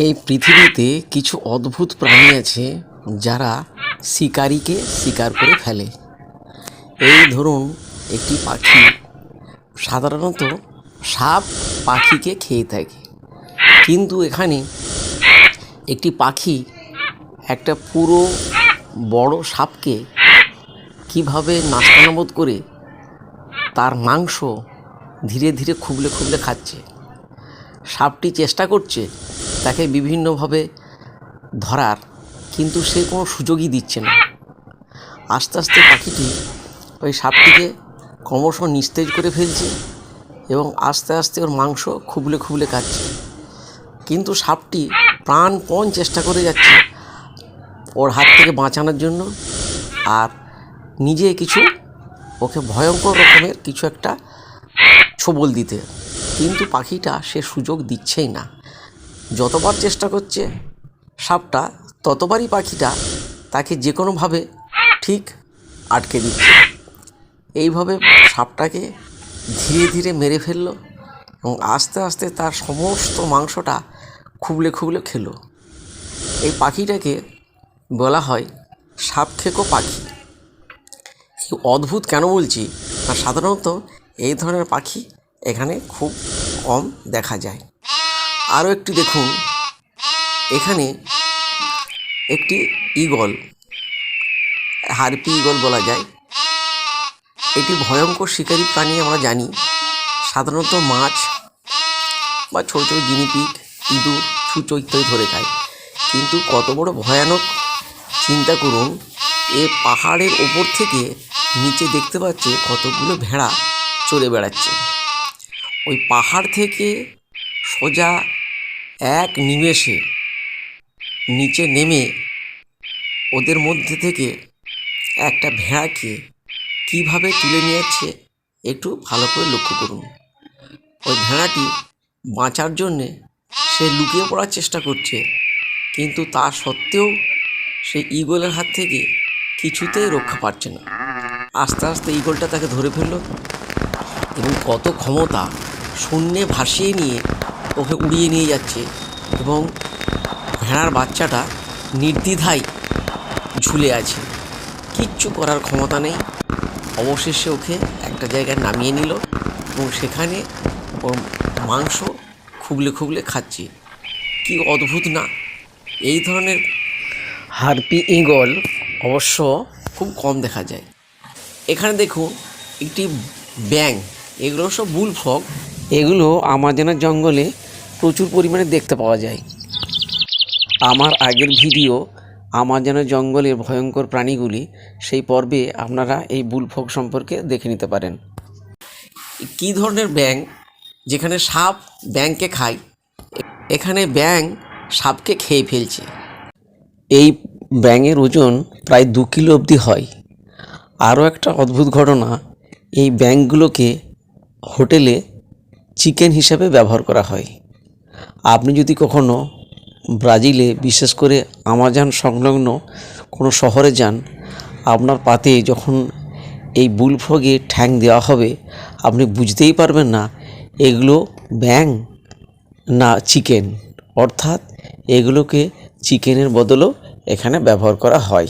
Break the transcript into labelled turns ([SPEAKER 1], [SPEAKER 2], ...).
[SPEAKER 1] এই পৃথিবীতে কিছু অদ্ভুত প্রাণী আছে যারা শিকারীকে শিকার করে ফেলে। এই ধরুন একটি পাখি, সাধারণত সাপ পাখিকে খেয়ে থাকে, কিন্তু এখানে একটি পাখি একটা পুরো বড় সাপকে কীভাবে নাস্তানাবুদ করে তার মাংস ধীরে ধীরে খুবলে খুবলে খাচ্ছে। সাপটি চেষ্টা করছে তাকে বিভিন্নভাবে ধরার, কিন্তু সে কোনো সুযোগই দিচ্ছে না। আস্তে আস্তে পাখিটি ওই সাপটিকে ক্রমশ নিস্তেজ করে ফেলছে এবং আস্তে আস্তে ওর মাংস খুবলে খুবলে খাচ্ছে। কিন্তু সাপটি প্রাণপণ চেষ্টা করে যাচ্ছে ওর হাত থেকে বাঁচানোর জন্য, আর নিজে কিছু ওকে ভয়ঙ্কর রকমের কিছু একটা ছোবল দিতে, কিন্তু পাখিটা সে সুযোগ দিচ্ছেই না। যতবার চেষ্টা করছে সাপটা, ততবারই পাখিটা তাকে যে কোনোভাবে ঠিক আটকে দিচ্ছে। এইভাবে সাপটাকে ধীরে ধীরে মেরে ফেললো এবং আস্তে আস্তে তার সমস্ত মাংসটা খুবলে খুবলে খেলো। এই পাখিটাকে বলা হয় সাপখেকো পাখি। অদ্ভুত কেন বলছি না, সাধারণত এই ধরনের পাখি এখানে খুব কম দেখা যায়। আরও একটি দেখুন, এখানে একটি ঈগল, হারপি ঈগল বলা যায়। এটি ভয়ঙ্কর শিকারী প্রাণী আমরা জানি। সাধারণত মাছ বা ছোটো ছোটো গিনিপিগ, ইঁদুর, ছুঁচো ইত্যাদি ধরে খায়, কিন্তু কত বড় ভয়ানক চিন্তা করুন। এ পাহাড়ের ওপর থেকে নিচে দেখতে পাচ্ছে কতগুলো ভেড়া চড়ে বেড়াচ্ছে। ওই পাহাড় থেকে সোজা এক নিমেষে নিচে নেমে ওদের মধ্যে থেকে একটা ভেড়াকে কিভাবে তুলে নিয়ে যাচ্ছে একটু ভালো করে লক্ষ্য করুন। ওই ভেড়াটি বাঁচার জন্যে সে লুকিয়ে পড়ার চেষ্টা করছে, কিন্তু তা সত্ত্বেও সেই ঈগলের হাত থেকে কিছুতেই রক্ষা পাচ্ছে না। আস্তে আস্তে ঈগলটা তাকে ধরে ফেলল এবং কত ক্ষমতা, শূন্যে ভাসিয়ে নিয়ে ওকে উড়িয়ে নিয়ে যাচ্ছে এবং ভেড়ার বাচ্চাটা নির্দ্বিধায় ঝুলে আছে, কিচ্ছু করার ক্ষমতা নেই। অবশেষে ওকে একটা জায়গায় নামিয়ে নিল এবং সেখানে ওর মাংস খুবলে খুবলে খাচ্ছে। কি অদ্ভুত না! এই ধরনের হারপি ঈগল অবশ্য খুব কম দেখা যায়। এখানে দেখুন একটি ব্যাঙ, এগুলো সব বুলফ্রগ। এগুলো আমাজনের জঙ্গলে প্রচুর পরিমাণে দেখতে পাওয়া যায়। আমার আগের ভিডিও আমাজনের জঙ্গলের ভয়ঙ্কর প্রাণীগুলি, সেই পর্বে আপনারা এই বুলফ্রগ সম্পর্কে দেখে নিতে পারেন। কী ধরনের ব্যাঙ, যেখানে সাপ ব্যাঙকে খায়, এখানে ব্যাঙ সাপকে খেয়ে ফেলছে। এই ব্যাঙের ওজন প্রায় 2 কিলো অবধি হয়। আরও একটা অদ্ভুত ঘটনা, এই ব্যাঙগুলোকে হোটেলে চিকেন হিসাবে ব্যবহার করা হয়। আপনি যদি কখনো ব্রাজিলে, বিশেষ করে আমাজন সংলগ্ন কোনো শহরে যান, আপনার পাতে যখন এই বুলফ্রগের ঠ্যাং দেওয়া হবে, আপনি বুঝতেই পারবেন না এগুলো ব্যাঙ না চিকেন, অর্থাৎ এগুলোকে চিকেনের বদলেও এখানে ব্যবহার করা হয়।